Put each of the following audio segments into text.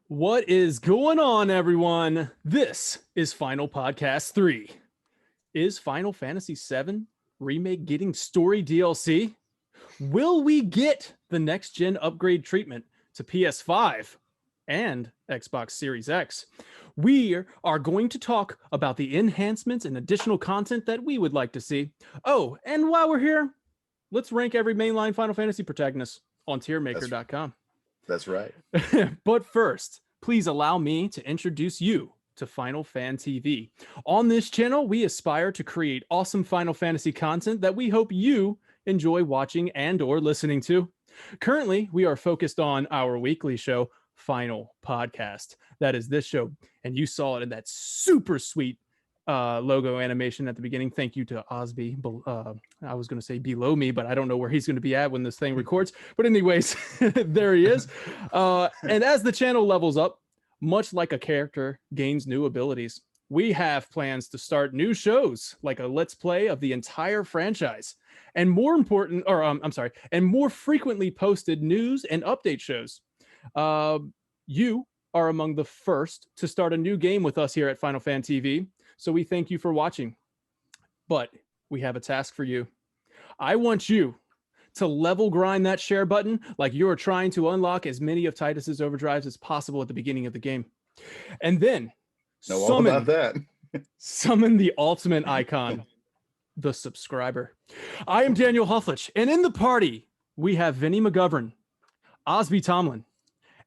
What is going on, everyone? This is Final Podcast 3. Is Final Fantasy VII Remake getting story DLC? Will we get the next-gen upgrade treatment to PS5 and Xbox Series X? We are going to talk about the enhancements and additional content that we would like to see. Oh, and while we're here, let's rank every mainline Final Fantasy protagonist on Tiermaker.com. That's right. But first, please allow me to introduce you to Final Fan TV. On this channel, we aspire to create awesome Final Fantasy content that we hope you enjoy watching and or listening to. Currently, we are focused on our weekly show, Final Podcast. That is this show, and you saw it in that super sweet logo animation at the beginning. Thank you to Osby. I was going to say below me, but I don't know where he's going to be at when this thing records. But anyways, there he is. And as the channel levels up, much like a character gains new abilities, we have plans to start new shows like a Let's Play of the entire franchise. And more important, or and more frequently posted news and update shows. You are among the first to start a new game with us here at Final Fan TV. So we thank you for watching, but we have a task for you. I want you to level grind that share button like you're trying to unlock as many of Titus's overdrives as possible at the beginning of the game. And then all about that. Summon the ultimate icon, the subscriber. I am Daniel Hufflich, and in the party, we have Vinny McGovern, Osby Tomlin,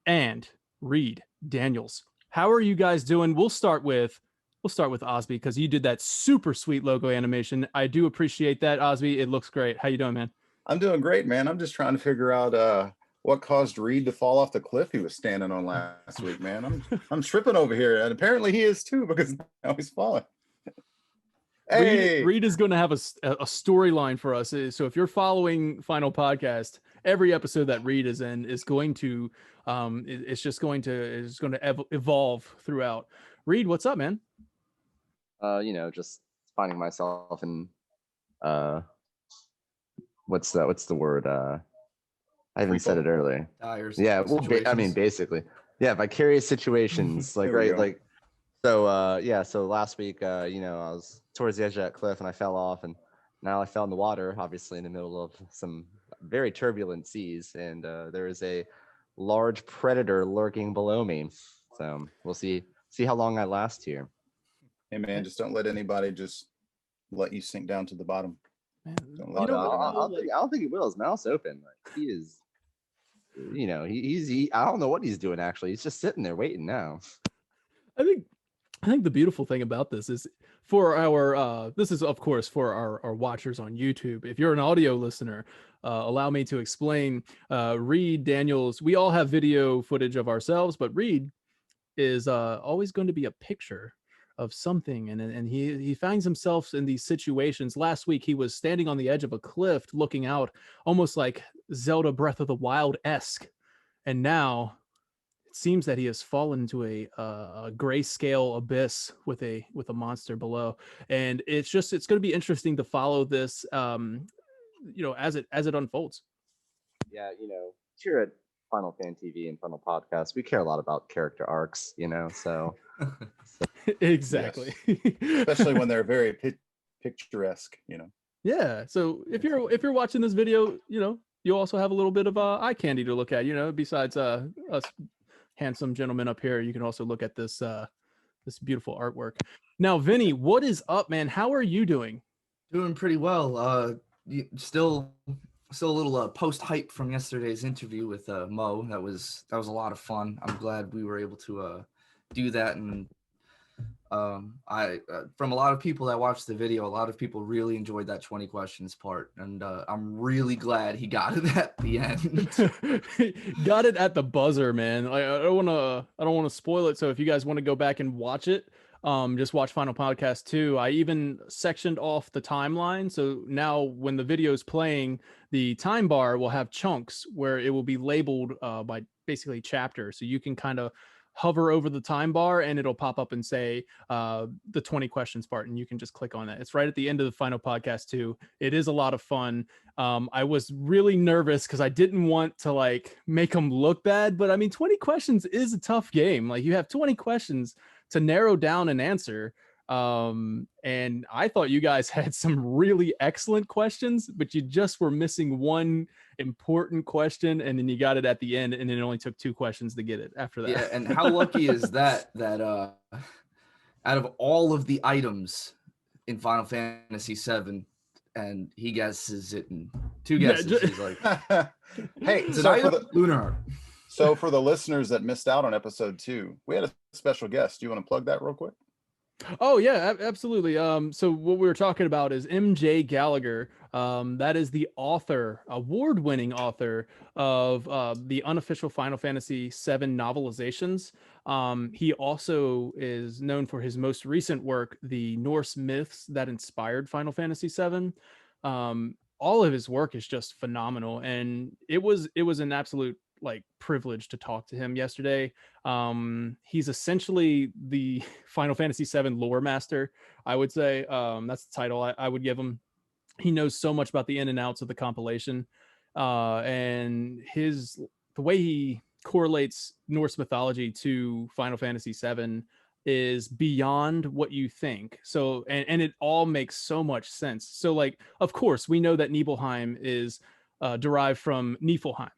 and Reed Daniels. How are you guys doing? We'll start with Osby because you did that super sweet logo animation. I do appreciate that, Osby. It looks great. How you doing, man? I'm doing great, man. I'm just trying to figure out what caused Reed to fall off the cliff he was standing on last week, man. I'm tripping over here, and apparently he is too because now he's falling. Hey, Reed is going to have a storyline for us. So if you're following Final Podcast, every episode that Reed is in is going to it's going to evolve throughout. Reed, what's up, man? Just finding myself in what's the word? I haven't said it earlier. Yeah, well, basically, yeah, vicarious situations, like right, like so last week, I was towards the edge of that cliff and I fell off, and now I fell in the water, obviously in the middle of some very turbulent seas, and there is a large predator lurking below me. So we'll see how long I last here. Hey man, just don't let anybody just let you sink down to the bottom. Man, I don't think he will. His mouth's open. Like, he is, I don't know what he's doing actually. He's just sitting there waiting now. I think the beautiful thing about this is for our this is of course for our watchers on YouTube. If you're an audio listener, allow me to explain. Reed Daniels, we all have video footage of ourselves, but Reed is always going to be a picture of something, and he finds himself in these situations. Last week he was standing on the edge of a cliff looking out, almost like Zelda Breath of the Wild-esque, and now it seems that he has fallen into a grayscale abyss with a monster below, and it's going to be interesting to follow this as it unfolds. Yeah, here at Final Fan TV and Final Podcast, we care a lot about character arcs, so exactly. Yes. Especially when they're very picturesque, Yeah, so if you're watching this video, you also have a little bit of eye candy to look at, besides us handsome gentlemen up here. You can also look at this beautiful artwork. Now, Vinny, what is up, man? How are you doing? Doing pretty well. Still a little post hype from yesterday's interview with Mo. That was a lot of fun. I'm glad we were able to do that, and I from a lot of people that watched the video, a lot of people really enjoyed that 20 questions part, and I'm really glad he got it at the end. Got it at the buzzer, man. I don't want to spoil it, so if you guys want to go back and watch it, just watch Final Podcast 2. I even sectioned off the timeline, so now when the video is playing, the time bar will have chunks where it will be labeled by basically chapter, so you can kind of hover over the time bar and it'll pop up and say the 20 questions part, and you can just click on that. It's right at the end of the final podcast too. It is a lot of fun. I was really nervous because I didn't want to like make them look bad, but I mean 20 questions is a tough game. Like you have 20 questions to narrow down an answer. And I thought you guys had some really excellent questions, but you just were missing one important question, and then you got it at the end, and it only took 2 questions to get it after that. Yeah, and how lucky is that out of all of the items in Final Fantasy VII, and he guesses it in 2 guesses. He's like, hey, it's an item, Lunar. So for the listeners that missed out on episode 2, we had a special guest. Do you want to plug that real quick? Oh yeah, absolutely. So what we were talking about is MJ Gallagher. That is the author, award-winning author of the unofficial Final Fantasy VII novelizations. He also is known for his most recent work, the Norse myths that inspired Final Fantasy VII. All of his work is just phenomenal, and it was an absolute like privilege to talk to him yesterday. He's essentially the Final Fantasy VII lore master, I would say. That's the title I would give him. He knows so much about the in and outs of the compilation, and the way he correlates Norse mythology to Final Fantasy VII is beyond what you think. So and it all makes so much sense. So like, of course, we know that Nibelheim is derived from Niflheim.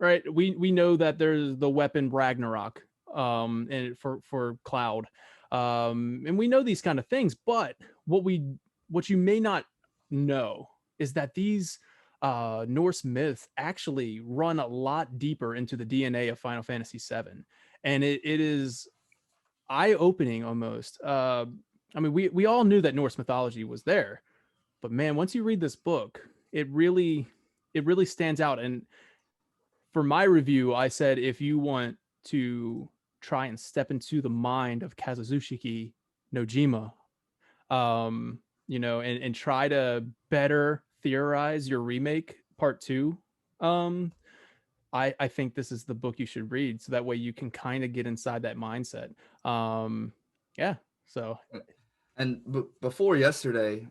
Right, we know that there's the weapon Ragnarok, and for Cloud, and we know these kind of things. But what you may not know is that these Norse myths actually run a lot deeper into the DNA of Final Fantasy VII, and it is eye-opening almost. I mean, we all knew that Norse mythology was there, but man, once you read this book, it really stands out. And for my review, I said, if you want to try and step into the mind of Kazushiki Nojima, and try to better theorize your remake part 2, I think this is the book you should read. So that way you can kind of get inside that mindset. Yeah. So. And before yesterday,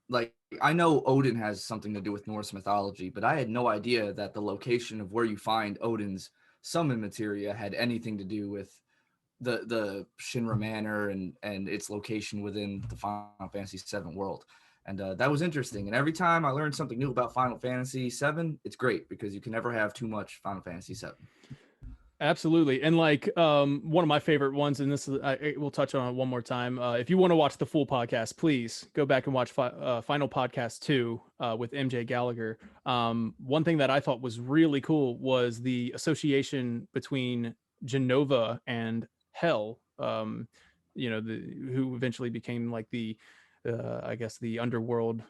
like, I know Odin has something to do with Norse mythology, but I had no idea that the location of where you find Odin's summon materia had anything to do with the Shinra Manor and its location within the Final Fantasy VII world. And that was interesting. And every time I learned something new about Final Fantasy VII, it's great because you can never have too much Final Fantasy VII. Absolutely. And like one of my favorite ones, and this is we'll touch on it one more time. If you want to watch the full podcast, please go back and watch Final Podcast 2 with MJ Gallagher. One thing that I thought was really cool was the association between Genova and Hell, who eventually became like the I guess the underworld,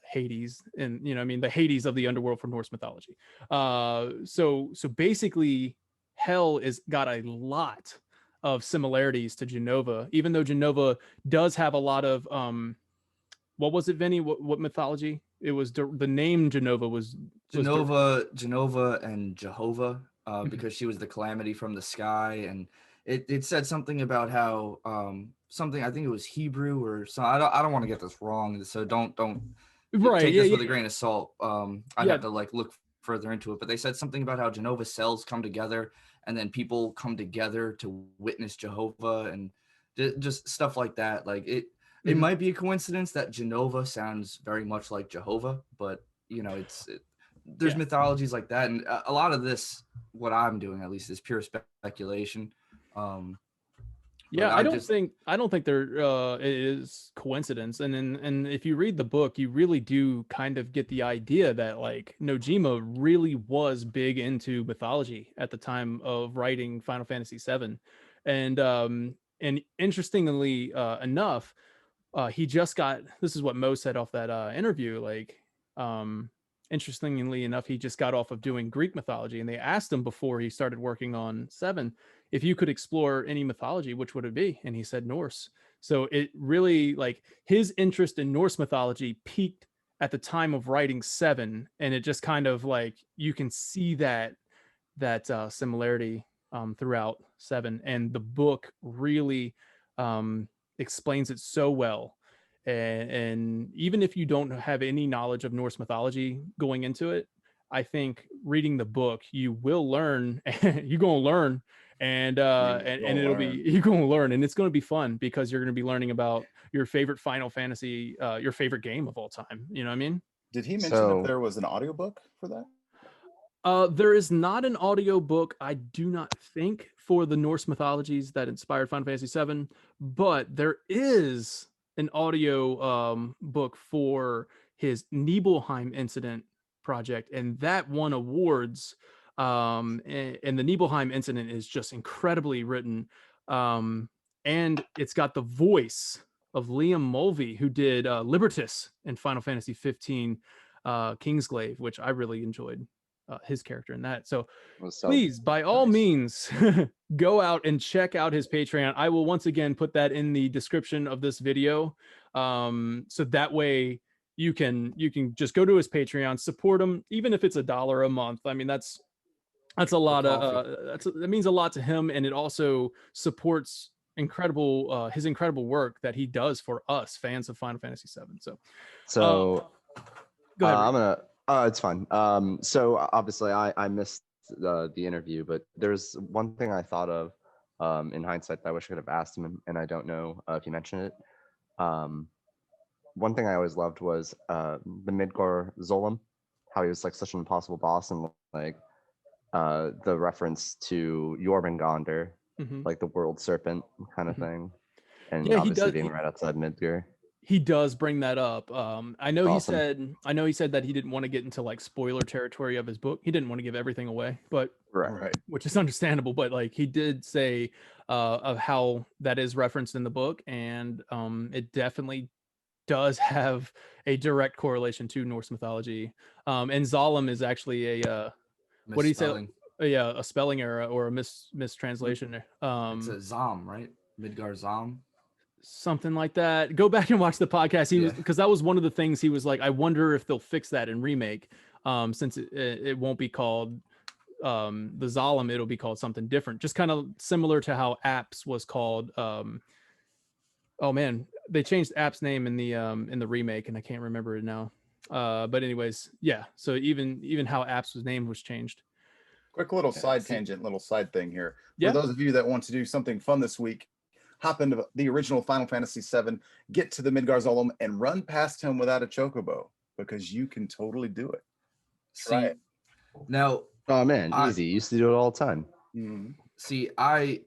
Hades, and the Hades of the underworld for Norse mythology. So basically Hell is got a lot of similarities to Genova, even though Genova does have a lot of what was it, Vinny? What mythology? It was the name Genova was Genova and Jehovah, because she was the calamity from the sky, and it said something about how something, I think it was Hebrew or something. I don't want to get this wrong, so don't right, take this with a grain of salt. I'd have to like look further into it, but they said something about how Genova cells come together and then people come together to witness Jehovah and just stuff like that. Like it might be a coincidence that Genova sounds very much like Jehovah, but there's mythologies like that, and a lot of this, what I'm doing at least, is pure speculation. I don't think there is coincidence, and if you read the book, you really do kind of get the idea that like Nojima really was big into mythology at the time of writing Final Fantasy VII, and interestingly enough, he just got, this is what Mo said off that interview, like interestingly enough, he just got off of doing Greek mythology, and they asked him before he started working on 7 if you could explore any mythology, which would it be? And he said Norse. So it really, like, his interest in Norse mythology peaked at the time of writing 7, and it just kind of like, you can see that similarity throughout 7, and the book really explains it so well. And even if you don't have any knowledge of Norse mythology going into it, I think reading the book, you will learn. You're gonna learn, and it'll be you're gonna learn, and it's gonna be fun because you're gonna be learning about your favorite Final Fantasy, your favorite game of all time. You know what I mean? Did he mention if there was an audiobook for that? There is not an audio book, I do not think, for the Norse mythologies that inspired Final Fantasy VII, but there is an audio book for his Nibelheim incident project, and that won awards. And the Nibelheim incident is just incredibly written. And it's got the voice of Liam Mulvey, who did Libertas in Final Fantasy 15 Kingsglaive, which I really enjoyed. His character in that. So please, by all means, go out and check out his Patreon. I will once again put that in the description of this video. So that way you can just go to his Patreon, support him, even if it's $1 a month. I mean, that's a lot of that means a lot to him, and it also supports his incredible work that he does for us fans of Final Fantasy VII. So go ahead. It's fine. So obviously I missed the interview, but there's one thing I thought of in hindsight that I wish I could have asked him, and I don't know if you mentioned it. One thing I always loved was the Midgar Zolom, how he was like such an impossible boss, and like the reference to Jormungandr, like the world serpent kind of thing, and obviously being right outside Midgar. He does bring that up. I know he said that he didn't want to get into like spoiler territory of his book. He didn't want to give everything away, but right, which is understandable. But like he did say of how that is referenced in the book, and it definitely does have a direct correlation to Norse mythology. And Zolom is actually a what do you say? Yeah, a spelling error or a mistranslation. It's a Zom, right? Midgar Zom. Something like that. Go back and watch the podcast. He was, because that was one of the things he was like, I wonder if they'll fix that in remake, since it won't be called the Zolom, it'll be called something different, just kind of similar to how Apps was called. Oh man, they changed App's name in the remake, and I can't remember it now. But anyways, yeah, so even how Apps' name was changed. Quick little side tangent, little side thing here. For those of you that want to do something fun this week, hop into the original Final Fantasy VII, get to the Midgar Zolom, and run past him without a chocobo, because you can totally do it. Try it. Now, oh man, easy. You used to do it all the time. See, I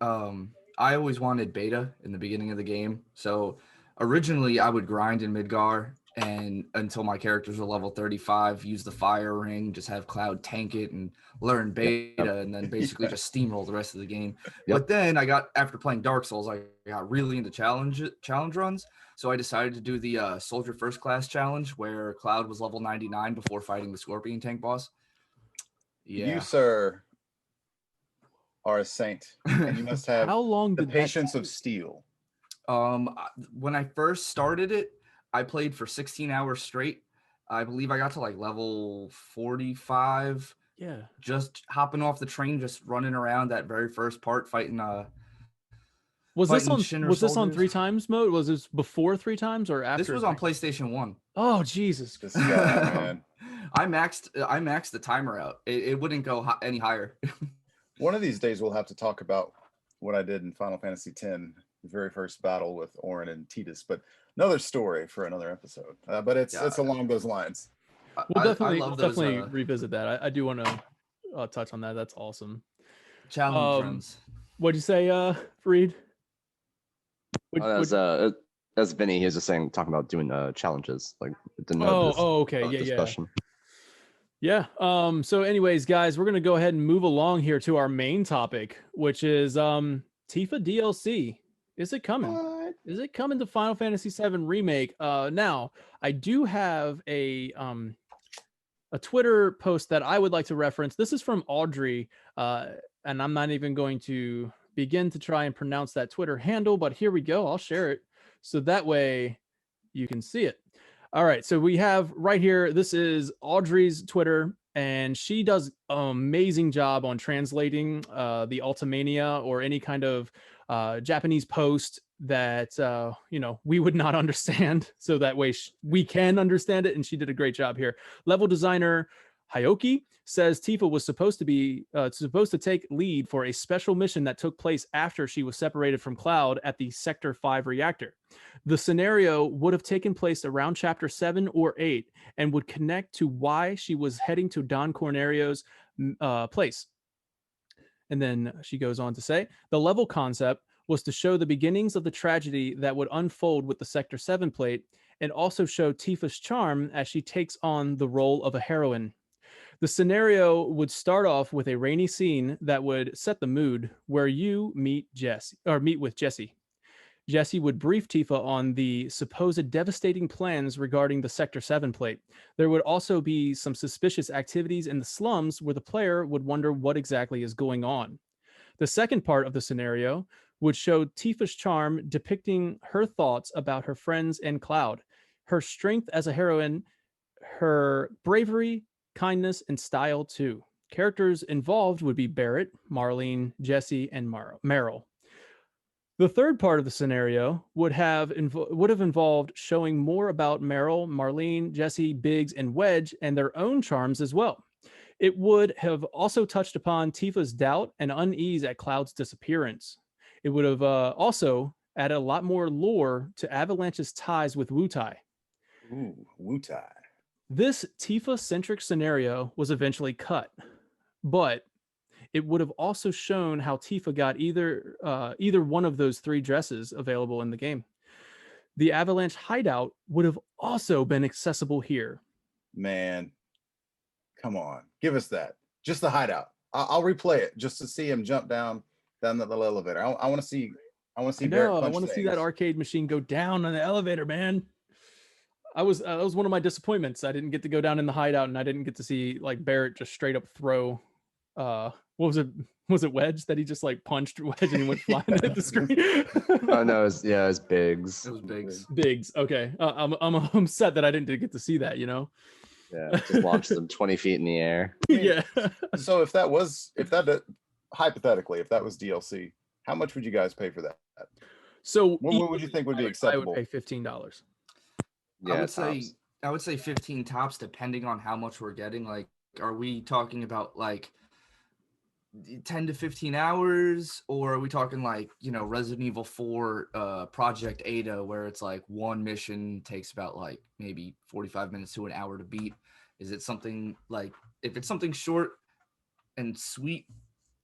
always wanted beta in the beginning of the game. So originally I would grind in Midgar and until my characters are level 35, use the fire ring, just have Cloud tank it and learn beta, and then basically just steamroll the rest of the game. But then after playing Dark Souls, I got really into challenge runs. So I decided to do the Soldier First Class challenge, where Cloud was level 99 before fighting the Scorpion tank boss. You, sir, are a saint, and you must have the patience of steel. When I first started it, I played for 16 hours straight. I believe I got to like level 45. Yeah. Just hopping off the train, just running around that very first part, fighting. Was this on 3 times mode? Was this before 3 times or after? This was on PlayStation 1. Oh Jesus! Man. I maxed the timer out. It wouldn't go any higher. One of these days we'll have to talk about what I did in Final Fantasy X, the very first battle with Auron and Tidus, but another story for another episode. But it's along those lines. We'll definitely revisit that. I do want to touch on that. That's awesome. Challenge runs. What'd you say, Fareed? As Vinny, he was just talking about doing challenges. Like, didn't okay, yeah. So anyways, guys, we're gonna go ahead and move along here to our main topic, which is Tifa DLC. Is it coming? What? Is it coming to Final Fantasy VII Remake? Now I do have a Twitter post that I would like to reference. This is from Audrey, and I'm not even going to begin to try and pronounce that Twitter handle, but here we go. I'll share it so that way you can see it. All right, so we have right here, this is Audrey's Twitter. and she does an amazing job on translating the Ultimania or any kind of Japanese post that we would not understand, so that way we can understand it, and she did a great job here. Level designer Hayoki says Tifa was supposed to take lead for a special mission that took place after she was separated from Cloud at the Sector 5 reactor. The scenario would have taken place around Chapter 7 or 8 and would connect to why she was heading to Don Cornerio's place. And then she goes on to say, the level concept was to show the beginnings of the tragedy that would unfold with the Sector 7 plate, and also show Tifa's charm as she takes on the role of a heroine. The scenario would start off with a rainy scene that would set the mood, where you meet with Jesse. Jesse would brief Tifa on the supposed devastating plans regarding the Sector 7 plate. There would also be some suspicious activities in the slums where the player would wonder what exactly is going on. The second part of the scenario would show Tifa's charm, depicting her thoughts about her friends and Cloud, her strength as a heroine, her bravery, kindness, and style too. Characters involved would be Barrett, Marlene, Jesse, and Meryl. The third part of the scenario would have involved showing more about Meryl, Marlene, Jesse, Biggs, and Wedge and their own charms as well. It would have also touched upon Tifa's doubt and unease at Cloud's disappearance. It would have also added a lot more lore to Avalanche's ties with Wutai. Ooh, Wutai. This Tifa-centric scenario was eventually cut, but it would have also shown how Tifa got either one of those three dresses available in the game. The Avalanche hideout would have also been accessible here. Man, come on, give us that. Just the hideout. I'll replay it just to see him jump down the elevator. I want to see. I want to see. I want to see that arcade machine go down on the elevator, man. That was one of my disappointments. I didn't get to go down in the hideout, and I didn't get to see like Barrett just straight up throw. What was it? Was it Wedge that he just like punched Wedge and he went flying at the screen? Oh no, it was Biggs. It was Biggs. Biggs. Okay, I'm upset that I didn't get to see that. Yeah, just launched them 20 feet in the air. Yeah. So if that hypothetically, if that was DLC, how much would you guys pay for that? So what would you think would be acceptable? I would pay $15. Yeah, I would say 15 tops, depending on how much we're getting. Like, are we talking about like 10 to 15 hours, or are we talking like, Resident Evil 4 Project Ada, where it's like one mission takes about like maybe 45 minutes to an hour to beat? Is it something like, if it's something short and sweet,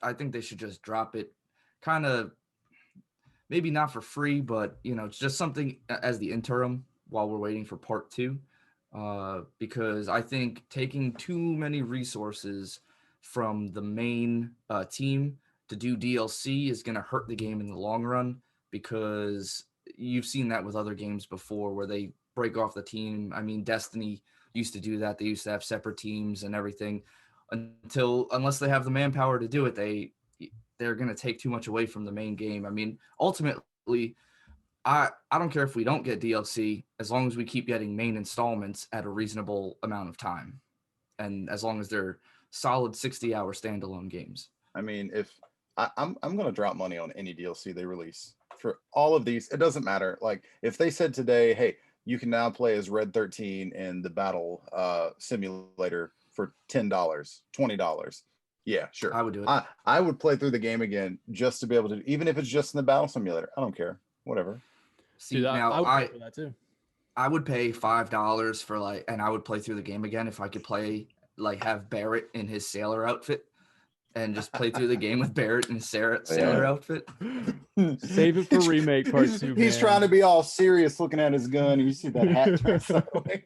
I think they should just drop it, kind of, maybe not for free, but it's just something as the interim while we're waiting for part 2, because I think taking too many resources from the main team to do DLC is going to hurt the game in the long run, because you've seen that with other games before where they break off the team. I mean, Destiny used to do that. They used to have separate teams and everything, unless they have the manpower to do it, they're going to take too much away from the main game. I mean, ultimately, I don't care if we don't get DLC, as long as we keep getting main installments at a reasonable amount of time, and as long as they're solid 60-hour standalone games. I mean, if I'm going to drop money on any DLC they release for all of these, it doesn't matter. Like, if they said today, hey, you can now play as Red 13 in the battle simulator for $10, $20. Yeah, sure. I would do it. I would play through the game again just to be able to, even if it's just in the battle simulator. I don't care. Whatever. See, dude, now I would pay for that too. I would pay $5 for and I would play through the game again if I could play, have Barrett in his sailor outfit and just play through the game with Barrett in his sailor outfit. Save it for remake part 2. He's trying to be all serious looking at his gun, and you see that hat turn away.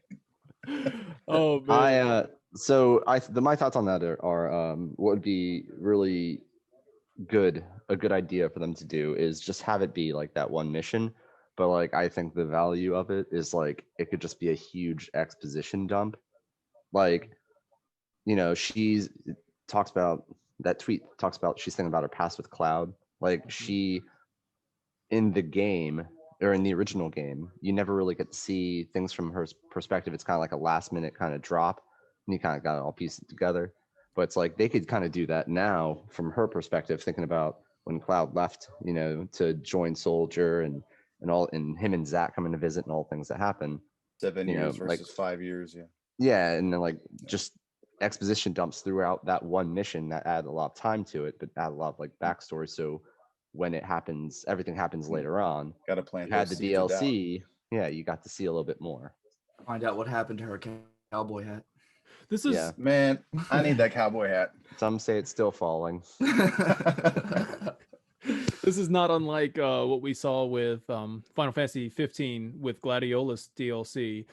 Oh man. My thoughts on that are what would be really a good idea for them to do is just have it be like that one mission, but like I think the value of it is like it could just be a huge exposition dump. Like, she's talks about that tweet talks about she's thinking about her past with Cloud. Like, she in the game, or in the original game, you never really get to see things from her perspective. It's kind of like a last minute kind of drop. and you kind of got it all pieced together. But it's like they could kind of do that now from her perspective, thinking about when Cloud left, you know, to join Soldier and all, and him and Zach coming to visit and all things that happen. 7 years versus like 5 years, yeah. Yeah, and then like just exposition dumps throughout that one mission that add a lot of time to it, but add a lot of like backstory. So when it happens, everything happens later on. Got to plan. Had the DLC, yeah, you got to see a little bit more. Find out what happened to her cowboy hat. This is man, I need that cowboy hat. Some say it's still falling. This is not unlike what we saw with Final Fantasy 15 with Gladiolus DLC,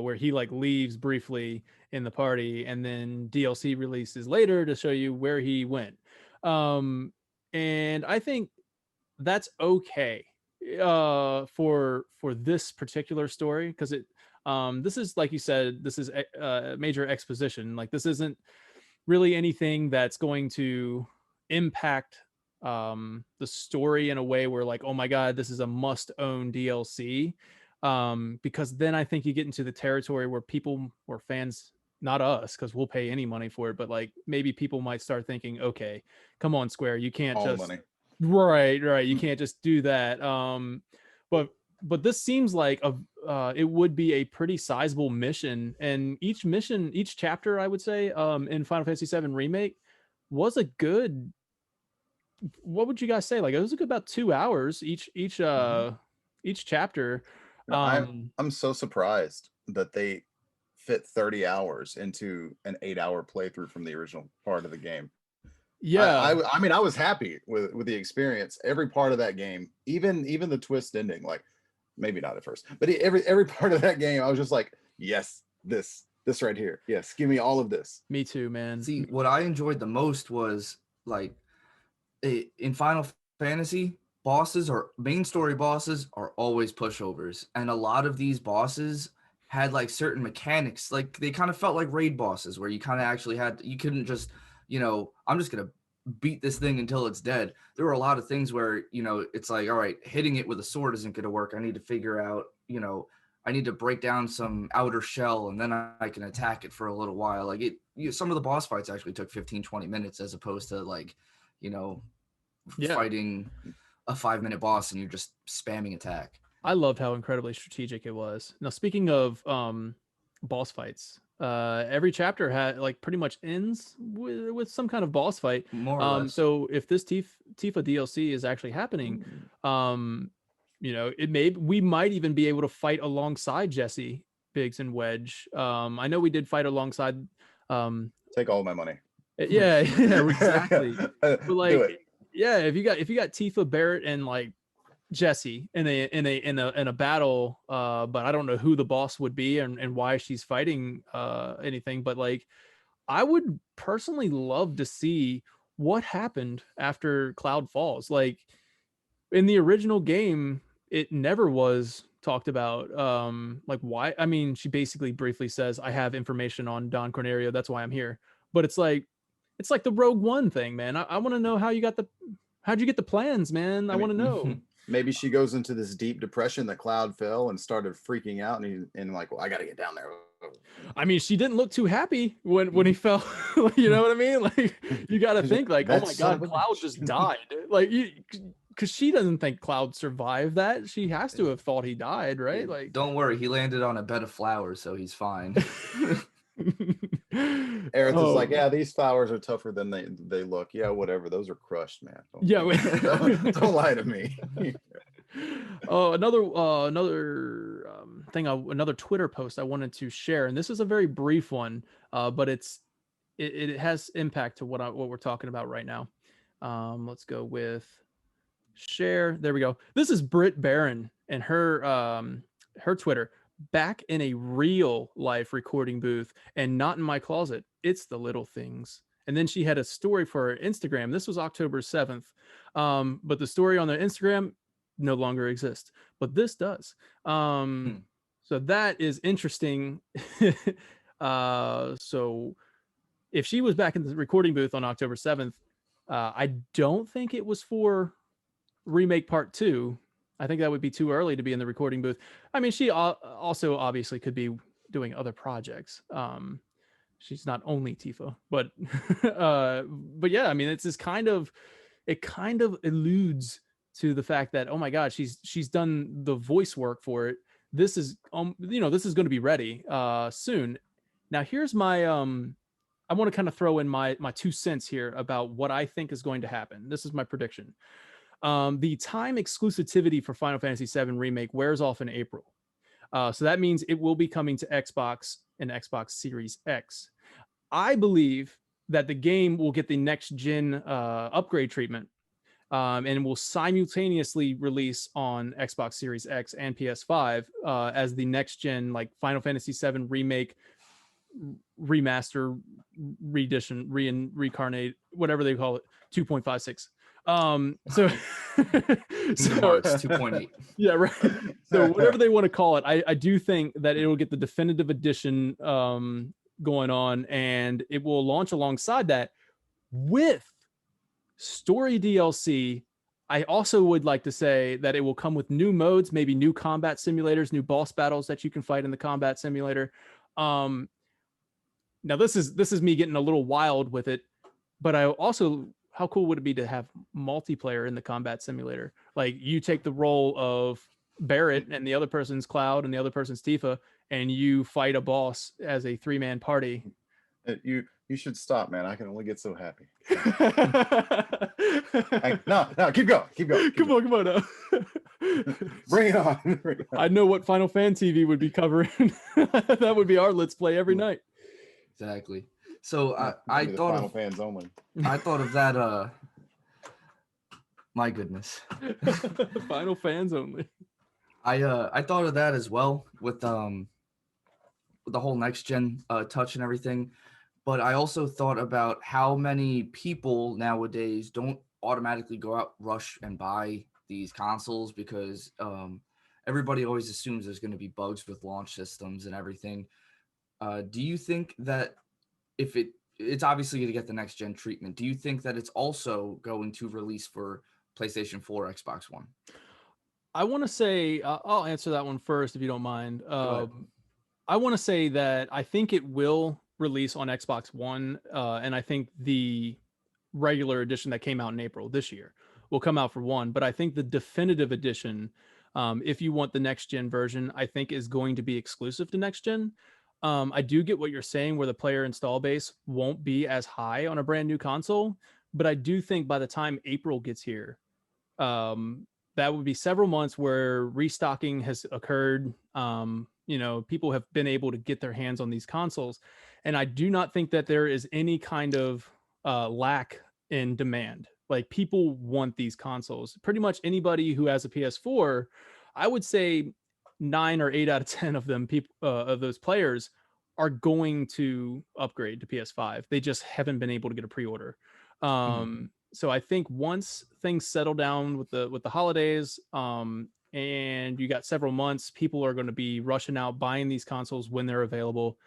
where he like leaves briefly in the party and then DLC releases later to show you where he went. And I think that's okay for this particular story, because it this is, like you said, this is major exposition. Like, this isn't really anything that's going to impact the story in a way where like, oh my god, this is a must own DLC, because then I think you get into the territory where people or fans, not us because we'll pay any money for it, but like maybe people might start thinking, okay, come on Square, you can't all just money. right you can't just do that. But this seems like it would be a pretty sizable mission, and each chapter, I would say, in Final Fantasy VII Remake was a good, what would you guys say? Like, it was a good about 2 hours each chapter. I'm so surprised that they fit 30 hours into an 8-hour playthrough from the original part of the game. Yeah, I mean, I was happy with the experience. Every part of that game, even the twist ending, like maybe not at first, but every part of that game, I was just like, yes, this right here, yes, give me all of this. Me too, man. See, what I enjoyed the most was like in Final Fantasy, main story bosses are always pushovers, and a lot of these bosses had like certain mechanics, like they kind of felt like raid bosses where you kind of actually you couldn't just, you know, I'm just gonna beat this thing until it's dead. There were a lot of things where, you know, it's like, all right, hitting it with a sword isn't gonna work. I need to figure out, you know, I need to break down some outer shell and then I can attack it for a little while. Like some of the boss fights actually took 15-20 minutes as opposed to like, you know, fighting a 5-minute boss and you're just spamming attack. I loved how incredibly strategic it was. Now, speaking of boss fights, every chapter had like pretty much ends with some kind of boss fight. More or less. So if this Tifa DLC is actually happening, you know, we might even be able to fight alongside Jesse, Biggs, and Wedge. I know we did fight alongside. Take all my money. Yeah, exactly. But like, yeah, if you got Tifa, Barrett, and like Jesse in a battle, but I don't know who the boss would be and why she's fighting anything, but like I would personally love to see what happened after Cloud falls. Like in the original game, it never was talked about. Like why? I mean, she basically briefly says, I have information on Don Cornerio, that's why I'm here. But it's like the Rogue One thing, man. I want to know how'd you get the plans, man? I want to know. Maybe she goes into this deep depression that Cloud fell and started freaking out, and like, well, I got to get down there. I mean, she didn't look too happy when he fell. You know what I mean? Like, you got to think like, oh my god, Cloud just died. Like, because she doesn't think Cloud survived that. She has to have thought he died, right? Like, don't worry, he landed on a bed of flowers, so he's fine. Aerith is like, yeah, these flowers are tougher than they look. Yeah, whatever. Those are crushed, man. Don't lie to me. Oh, another thing, another Twitter post I wanted to share, and this is a very brief one, but it has impact to what we're talking about right now. Let's go with share. There we go. This is Britt Barron and her Twitter. Back in a real life recording booth and not in my closet. It's the little things. And then she had a story for her Instagram. This was October 7th. But the story on the Instagram no longer exists, but this does. So that is interesting. So if she was back in the recording booth on October 7th, I don't think it was for Remake Part 2. I think that would be too early to be in the recording booth. I mean, she also obviously could be doing other projects. she's not only Tifa, but yeah, I mean, it's this kind of, it kind of alludes to the fact that, oh my God, she's done the voice work for it. This is this is going to be ready soon. Now here's my I want to kind of throw in my 2 cents here about what I think is going to happen. This is my prediction. The time exclusivity for Final Fantasy VII Remake wears off in April. So that means it will be coming to Xbox and Xbox Series X. I believe that the game will get the next gen upgrade treatment, and will simultaneously release on Xbox Series X and PS5 as the next gen, like Final Fantasy VII Remake, remaster, reedition, reincarnate, whatever they call it, 2.56. So Marks 2.8. Yeah, right. So whatever they want to call it, I do think that it will get the definitive edition going on, and it will launch alongside that with story DLC. I also would like to say that it will come with new modes, maybe new combat simulators, new boss battles that you can fight in the combat simulator. Now this is me getting a little wild with it, but I also, how cool would it be to have multiplayer in the combat simulator? Like you take the role of Barrett and the other person's Cloud and the other person's Tifa, and you fight a boss as a 3-man party. You should stop, man. I can only get so happy. No, keep going. Come on now. Bring it on. I know what Final Fan TV would be covering. That would be our Let's Play every night. Exactly. So I thought Final Fans only. I thought of that. My goodness. Final Fans only. I thought of that as well with the whole next gen touch and everything. But I also thought about how many people nowadays don't automatically go out, rush, and buy these consoles because everybody always assumes there's going to be bugs with launch systems and everything. Do you think that if it's obviously going to get the next gen treatment, do you think that it's also going to release for PlayStation 4, Xbox One? I want to say, I'll answer that one first if you don't mind. I want to say that I think it will release on Xbox One, and I think the regular edition that came out in April this year will come out for one, but I think the definitive edition, if you want the next gen version, I think is going to be exclusive to next gen. I do get what you're saying where the player install base won't be as high on a brand new console, but I do think by the time April gets here, that would be several months where restocking has occurred. People have been able to get their hands on these consoles, and I do not think that there is any kind of lack in demand. Like people want these consoles. Pretty much anybody who has a PS4, I would say 9 or 8 out of 10 of them, of those players, are going to upgrade to PS5. They just haven't been able to get a pre-order. So I think once things settle down with the holidays, and you got several months, people are going to be rushing out buying these consoles when they're available.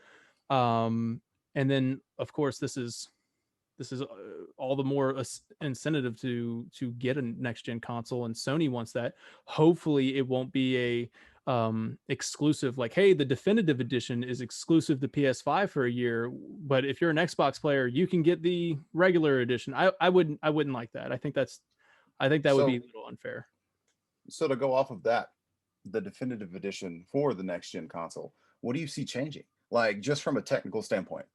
And then of course this is all the more incentive to get a next gen console, and Sony wants that. Hopefully it won't be a exclusive, like, hey, the definitive edition is exclusive to PS5 for a year, but if you're an Xbox player, you can get the regular edition. I wouldn't like that. I think that would be a little unfair. So to go off of that, the definitive edition for the next gen console, what do you see changing? Like just from a technical standpoint?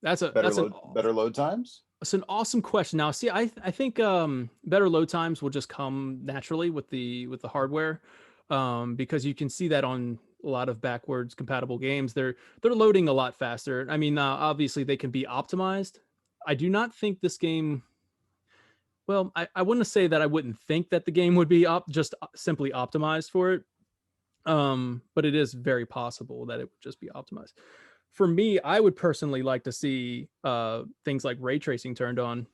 Better load times? It's an awesome question. Now, see, I think better load times will just come naturally with the hardware, because you can see that on a lot of backwards compatible games. They're loading a lot faster. I mean, obviously they can be optimized. I do not think this game. Well, I wouldn't say that I wouldn't think that the game would be just simply optimized for it, but it is very possible that it would just be optimized. For me, I would personally like to see things like ray tracing turned on.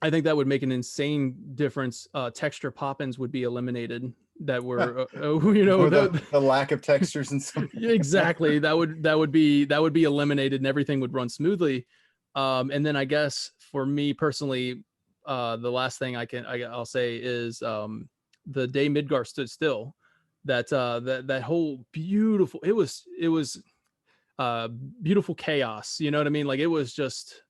I think that would make an insane difference. Texture pop-ins would be eliminated. That were, the lack of textures and stuff. Exactly. That would be eliminated, and everything would run smoothly. And then I guess for me personally, the last thing I'll say is the day Midgar stood still. That whole beautiful. It was beautiful chaos. You know what I mean? Like it was just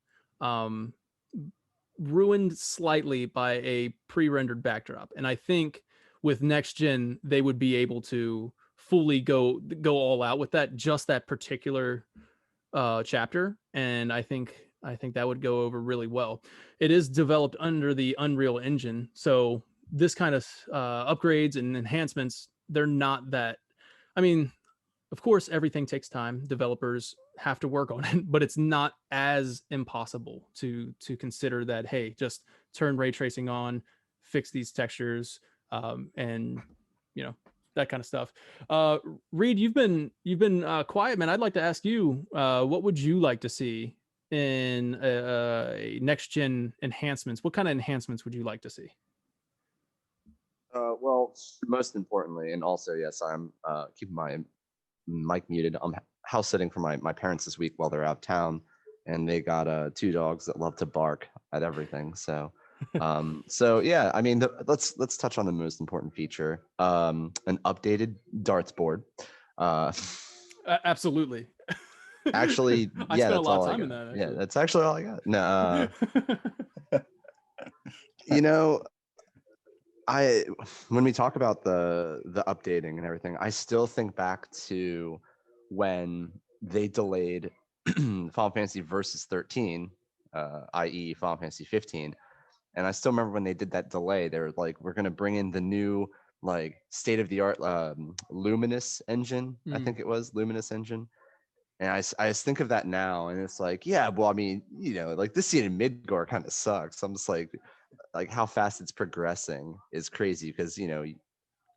ruined slightly by a pre-rendered backdrop. And I think with next gen, they would be able to fully go all out with that, just that particular chapter. And I think that would go over really well. It is developed under the Unreal Engine, so this kind of upgrades and enhancements, they're not that. I mean, of course, everything takes time. Developers have to work on it, but it's not as impossible to consider that. Hey, just turn ray tracing on, fix these textures, and that kind of stuff. Reed, you've been quiet, man. I'd like to ask you, what would you like to see in next gen enhancements? What kind of enhancements would you like to see? Well, most importantly, and also, yes, I'm keeping my mic muted. I'm house sitting for my parents this week while they're out of town, and they got 2 dogs that love to bark at everything. So, so yeah, I mean, let's touch on the most important feature: an updated darts board. Absolutely. Actually, I yeah, spent a that's lot all of I time got. in that. Yeah, that's actually all I got. No, you know, when we talk about the updating and everything, I still think back to when they delayed Final Fantasy Versus 13, i.e. Final Fantasy 15. And I still remember when they did that delay, they were like, we're going to bring in the new like state-of-the-art Luminous engine. I think it was Luminous engine. And I just think of that now, and it's like, yeah, well, I mean, like this scene in Midgar kind of sucks. I'm just like how fast it's progressing is crazy, because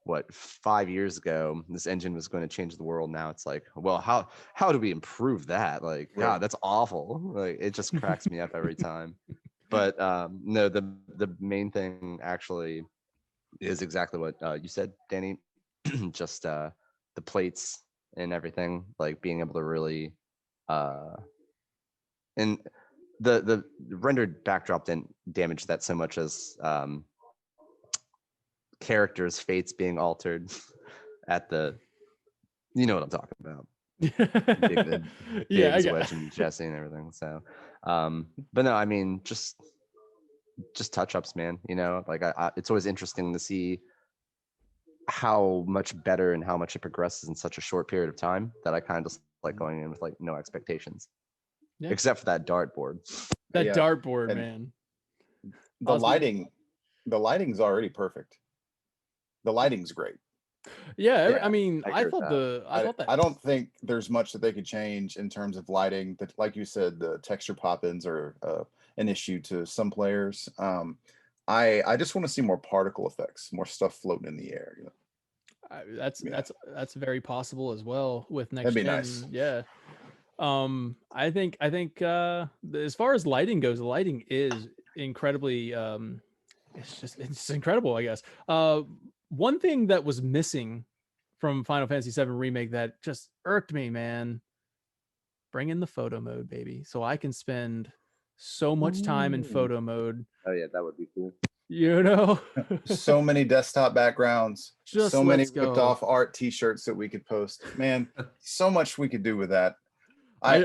what, 5 years ago this engine was going to change the world. Now it's like, well, how do we improve that? Like, God, that's awful. Like, it just cracks me up every time. But no, the main thing actually is exactly what you said, Danny. Just the plates and everything, like being able to really and the rendered backdrop didn't damage that so much as characters' fates being altered at the, you know what I'm talking about. Yeah, Wedge and Jesse and everything. So but no, I mean, just touch-ups, man. Like it's always interesting to see how much better and how much it progresses in such a short period of time, that I kind of just like going in with like no expectations. Yeah. Except for that dartboard. That dartboard, man. The lighting's already perfect. The lighting's great. Yeah, I mean, I thought that. I don't think there's much that they could change in terms of lighting. That, like you said, the texture pop-ins are an issue to some players. I just want to see more particle effects, more stuff floating in the air. That's very possible as well with next That'd be gen. nice. Yeah. I think as far as lighting goes, the lighting is incredibly it's incredible, I guess. One thing that was missing from Final Fantasy VII Remake that just irked me, man. Bring in the photo mode, baby, so I can spend so much time in photo mode. Oh yeah, that would be cool. So many desktop backgrounds, just so many ripped off art t-shirts that we could post. Man, so much we could do with that. I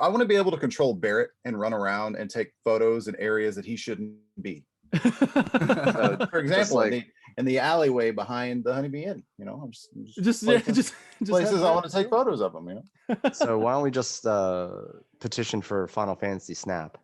want to be able to control Barrett and run around and take photos in areas that he shouldn't be. For example, in the alleyway behind the Honeybee Inn, I'm just places I want to take photos of them. So why don't we just petition for Final Fantasy Snap?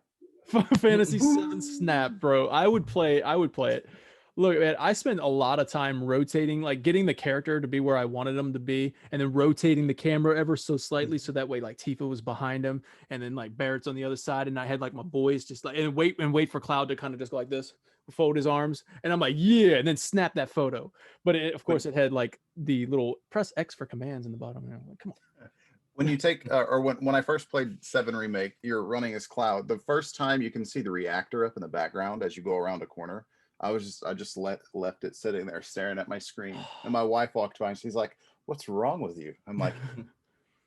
Final Fantasy VII Snap, bro. I would play it. Look, man, I spent a lot of time rotating, like getting the character to be where I wanted him to be, and then rotating the camera ever so slightly, so that way like Tifa was behind him, and then like Barrett's on the other side, and I had like my boys just like and wait for Cloud to kind of just go like this, fold his arms, and I'm like, yeah, and then snap that photo. But of course, it had like the little press X for commands in the bottom. And I'm like, come on. When you take or when I first played 7 Remake, you're running as Cloud. The first time you can see the reactor up in the background as you go around a corner. I just left it sitting there staring at my screen, and my wife walked by and she's like, "What's wrong with you?" I'm like,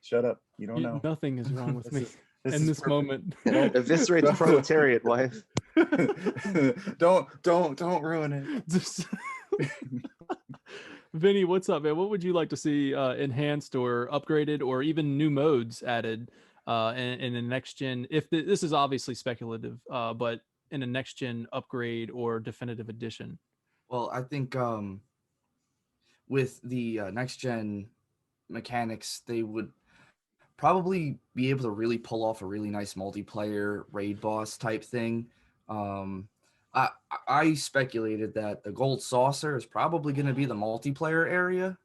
"Shut up, you don't know. Nothing is wrong with me in this moment." Eviscerate the proletariat, wife. Don't ruin it. Vinny, what's up, man? What would you like to see enhanced or upgraded or even new modes added in the next gen? If this is obviously speculative, but in a next gen upgrade or definitive edition. Well, I think with the next gen mechanics, they would probably be able to really pull off a really nice multiplayer raid boss type thing. I speculated that the gold saucer is probably going to be the multiplayer area,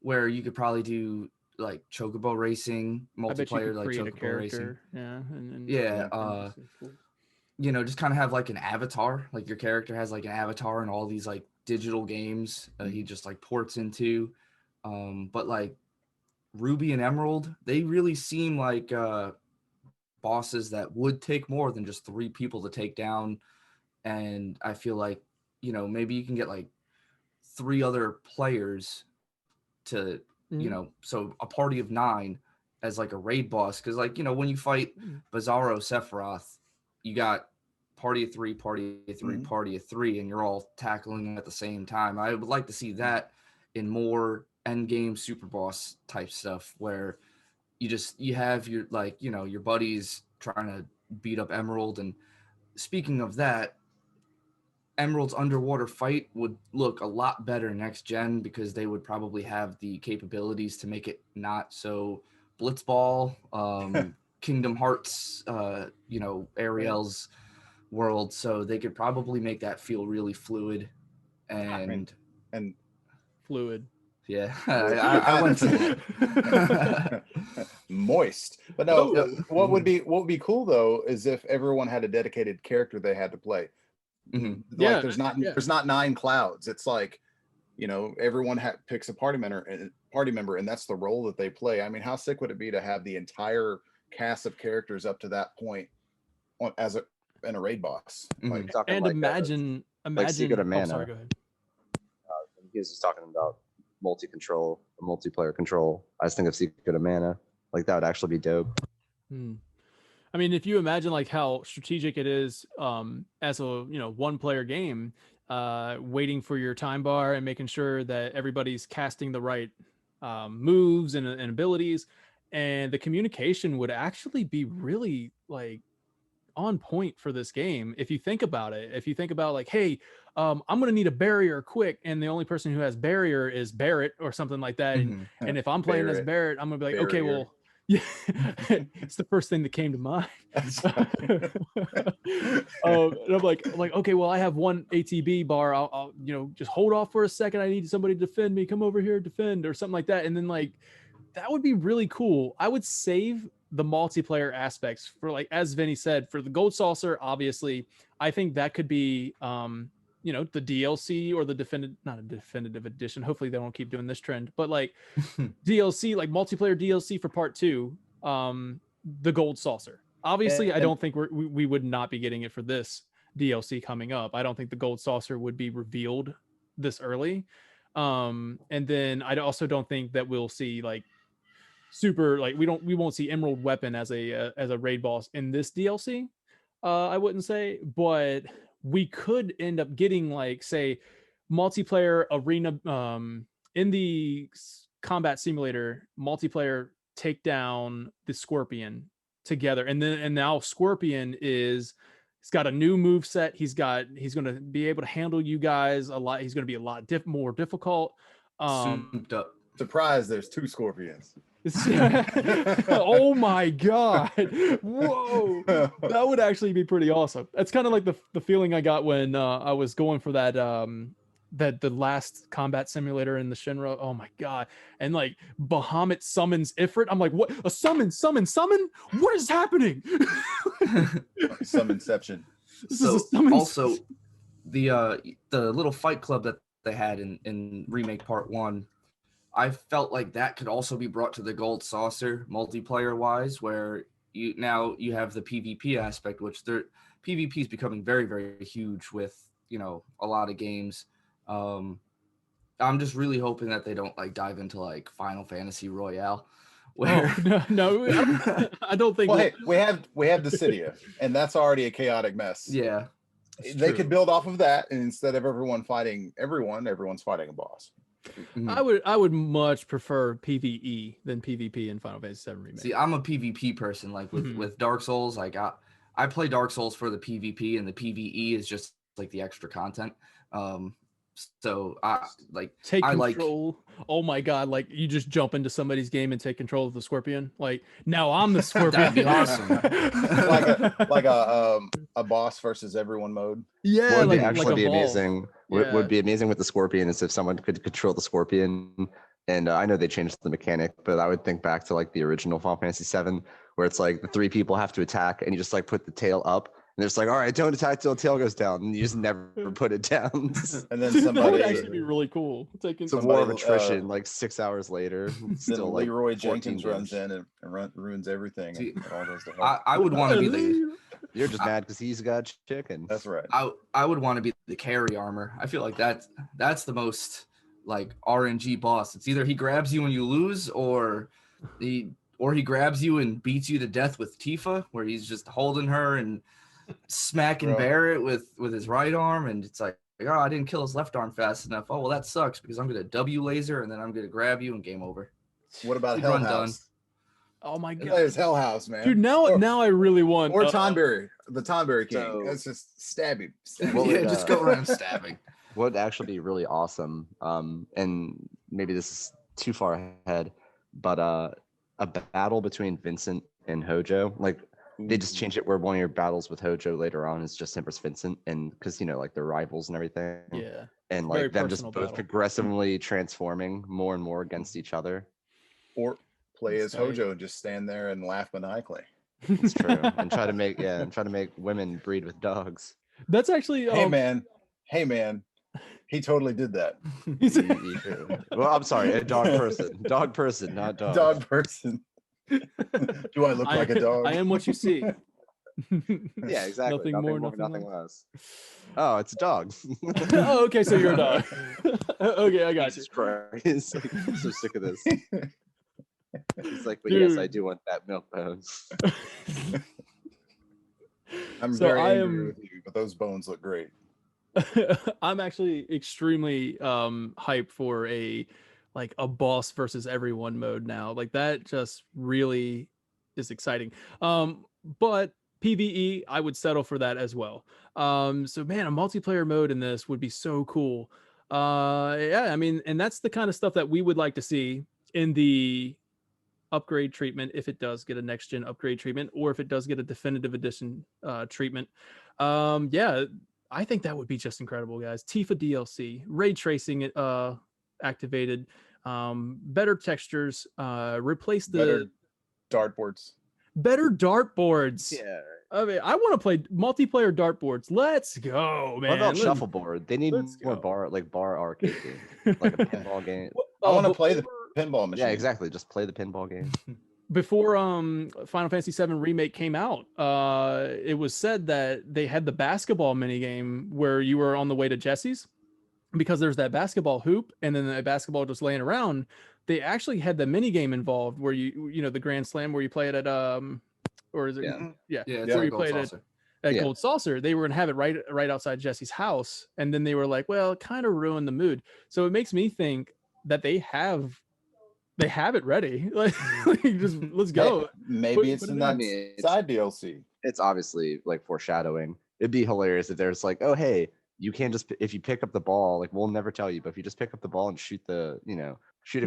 where you could probably do like chocobo racing multiplayer, like chocobo racing. Yeah, you know, just kind of have like an avatar, like your character has like an avatar in all these like digital games he just like ports into. But like Ruby and Emerald, they really seem like bosses that would take more than just 3 people to take down. And I feel like, you know, maybe you can get like 3 other players to, you know, so a party of 9 as like a raid boss. Because like, you know, when you fight Bizarro Sephiroth, you got party of 3, party of 3, party of 3, and you're all tackling at the same time. I would like to see that in more end game super boss type stuff, where you have your, like, you know, your buddies trying to beat up Emerald. And speaking of that, Emerald's underwater fight would look a lot better next gen, because they would probably have the capabilities to make it not so blitzball, Kingdom Hearts, you know, Ariel's world. So they could probably make that feel really fluid and fluid. Yeah, I went for moist. But no, what would be cool though is if everyone had a dedicated character they had to play. Like there's not 9 clouds. It's like, you know, everyone picks a party member, and that's the role that they play. I mean, how sick would it be to have the entire cast of characters up to that point in a raid boss? Like, and like imagine Secret of Mana. Sorry, go ahead. He was just talking about multi-control or multiplayer control. I just think of Secret of Mana. Like that would actually be dope. I mean, if you imagine like how strategic it is as a, you know, 1-player game, waiting for your time bar and making sure that everybody's casting the right moves and abilities, and the communication would actually be really like on point for this game. If you think about it, like, hey, I'm gonna need a barrier quick, and the only person who has barrier is Barrett or something like that, and if I'm playing as Barrett, I'm gonna be like, okay, well, yeah, it's the first thing that came to mind. And I'm like, okay, well, I have 1 ATB bar. I'll, you know, just hold off for a second. I need somebody to defend me. Come over here, defend, or something like that. And then like, that would be really cool. I would save the multiplayer aspects for, like, as Vinny said, for the gold saucer. Obviously, I think that could be, you know, the DLC or the not a definitive edition. Hopefully they won't keep doing this trend, but like DLC, like multiplayer DLC for part 2, the gold saucer. Obviously, I don't think we would not be getting it for this DLC coming up. I don't think the gold saucer would be revealed this early. And then I also don't think that we'll see like super, like we won't see Emerald Weapon as a raid boss in this DLC. I wouldn't say, but we could end up getting, like, say, multiplayer arena in the combat simulator, multiplayer take down the Scorpion together, and now Scorpion he's got a new move set. He's going to be able to handle you guys a lot. He's going to be a lot more difficult. Souped up. Surprise! There's 2 Scorpions. Oh my god, whoa, that would actually be pretty awesome. That's kind of like the feeling I got when I was going for that the last combat simulator in the Shinra. Oh my god. And like Bahamut summons Ifrit. I'm like, what? A summon? What is happening? Summonception. Also the little fight club that they had in Remake Part 1, I felt like that could also be brought to the gold saucer multiplayer wise, where you have the PvP aspect, which PvP is becoming very, very huge with, you know, a lot of games. I'm just really hoping that they don't like dive into like Final Fantasy Royale. Where... Oh, no, I don't think. Well, hey, we have Dissidia, and that's already a chaotic mess. Yeah, they could build off of that, and instead of everyone fighting everyone, everyone's fighting a boss. I would much prefer PvE than PvP in Final Fantasy VII Remake. See, I'm a PvP person. Like with Dark Souls, like I play Dark Souls for the PvP, and the PvE is just like the extra content. So I take I control. Oh my god! Like you just jump into somebody's game and take control of the scorpion. Like now I'm the scorpion. That'd be awesome. like a boss versus everyone mode. Yeah, would like actually be Evolve. amazing. Yeah. Would be amazing with the scorpion is if someone could control the scorpion. And I know they changed the mechanic, but I would think back to like the original Final Fantasy VII, where it's like the 3 people have to attack, and you just like put the tail up. And it's like, all right, don't attack till the tail goes down. And you just never put it down. And then That would actually be really cool. Taking some war of attrition, like 6 hours later. Still, like Leroy Jenkins runs in and ruins everything. See, and all goes to hell. I would want to be the. You're just mad because he's got chicken. That's right. I would want to be the carry armor. I feel like that's the most like RNG boss. It's either he grabs you and you lose, or he grabs you and beats you to death with Tifa, where he's just holding her and smacking Barrett with his right arm, and it's like, oh, I didn't kill his left arm fast enough. Oh well, that sucks because I'm gonna W laser and then I'm gonna grab you and game over. What about Hell House? Oh my god, it's Hell House, man. Dude, now I really want or Tonberry, the Tonberry King. That's just stab him. Just go around stabbing. What would actually be really awesome, and maybe this is too far ahead, but a battle between Vincent and Hojo, like. They just change it where one of your battles with Hojo later on is just him versus Vincent, and because like they're rivals and everything. Yeah. And like them just both progressively transforming more and more against each other. Or play as Hojo and just stand there and laugh maniacally. It's true. and try to make women breed with dogs. That's actually Hey man. He totally did that. Well, I'm sorry, a dog person, not dog. Dog person. Do I look like a dog? I am what you see. Yeah, exactly. Nothing more, nothing less. Oh, it's a dog. Oh, okay, so you're a dog. Okay, I got Jesus Christ. I'm so sick of this. He's like, but Dude. yes, I do want that milk bones. I'm very angry with you, but those bones look great. I'm actually extremely hyped for a boss versus everyone mode now. Like that just really is exciting. But PvE, I would settle for that as well. So man, a multiplayer mode in this would be so cool. Yeah, I mean, and that's the kind of stuff that we would like to see in the upgrade treatment, if it does get a next gen upgrade treatment, or if it does get a definitive edition treatment. Yeah, I think that would be just incredible, guys. Tifa DLC, ray tracing activated, better textures, replace the better dartboards. Yeah. I mean, I want to play multiplayer dartboards. Let's go, man. What about shuffleboard? They need more bar arcade game, like a pinball game. I want to play the pinball machine. Yeah, exactly. Just play the pinball game. Before Final Fantasy VII Remake came out, it was said that they had the basketball minigame where you were on the way to Jesse's, because there's that basketball hoop and then the basketball just laying around. They actually had the minigame involved where you know the Grand Slam where you play it at or is it where you played it at Gold Saucer. They were gonna have it right outside Jesse's house, and then they were like, well, it kind of ruined the mood. So it makes me think that they have it ready. Like just let's go. Maybe it's in that side DLC. It's obviously like foreshadowing. It'd be hilarious if there's like, oh hey, you can't just, if you pick up the ball, like we'll never tell you, but if you just pick up the ball and shoot a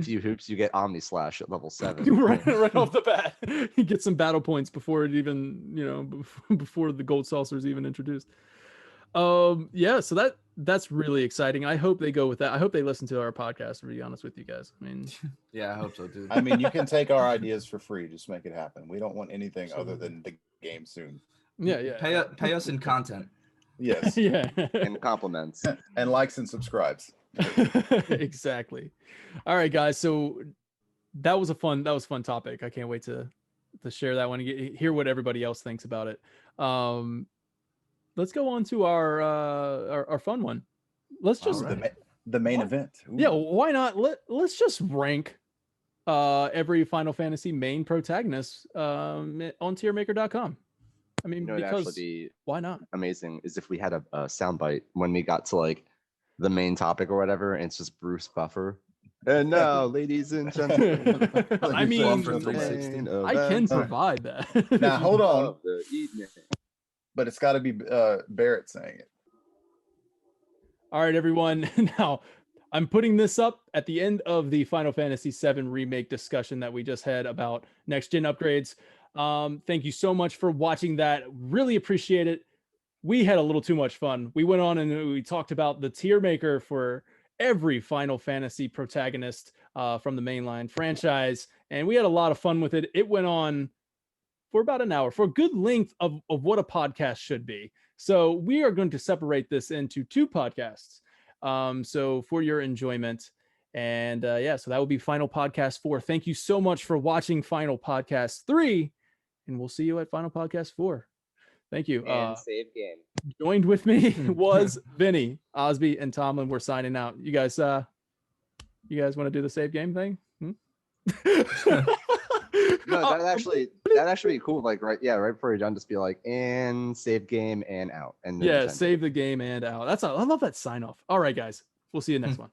few hoops, you get Omni Slash at level 7. right off the bat. You get some battle points before it even, before the Gold Saucer is even introduced. Yeah, so that's really exciting. I hope they go with that. I hope they listen to our podcast, to be honest with you guys. I mean, yeah, I hope so too. I mean, you can take our ideas for free. Just make it happen. We don't want anything other than the game soon. Yeah. Pay us in content. Yes. Yeah. And compliments. And likes and subscribes. Exactly. All right, guys. So that was a fun topic. I can't wait to share that one and hear what everybody else thinks about it. Let's go on to our fun one. Let's just the main event. Ooh. Yeah, why not? Let's just rank every Final Fantasy main protagonist on Tiermaker.com. I mean, because why not? Amazing is if we had a soundbite when we got to like the main topic or whatever, and it's just Bruce Buffer And now, ladies and gentlemen, I mean, for 360. I can provide that. Now hold on, but it's got to be Barrett saying it. All right, everyone. Now, I'm putting this up at the end of the Final Fantasy VII Remake discussion that we just had about next-gen upgrades. Thank you so much for watching that. Really appreciate it. We had a little too much fun. We went on and we talked about the Tiermaker for every Final Fantasy protagonist from the mainline franchise, and we had a lot of fun with it. It went on for about an hour, for a good length of what a podcast should be. So we are going to separate this into 2 podcasts. So for your enjoyment. And yeah, so that will be Final Podcast 4. Thank you so much for watching Final Podcast 3, and we'll see you at Final Podcast 4. Thank you. And save game. Joined with me was Vinny, Osby, and Tomlin. We're signing out. You guys want to do the save game thing? No, that'd actually be cool. Like right before you're done, just be like, and save game and out. And then yeah, save the game and out. I love that sign off. All right, guys. We'll see you next one.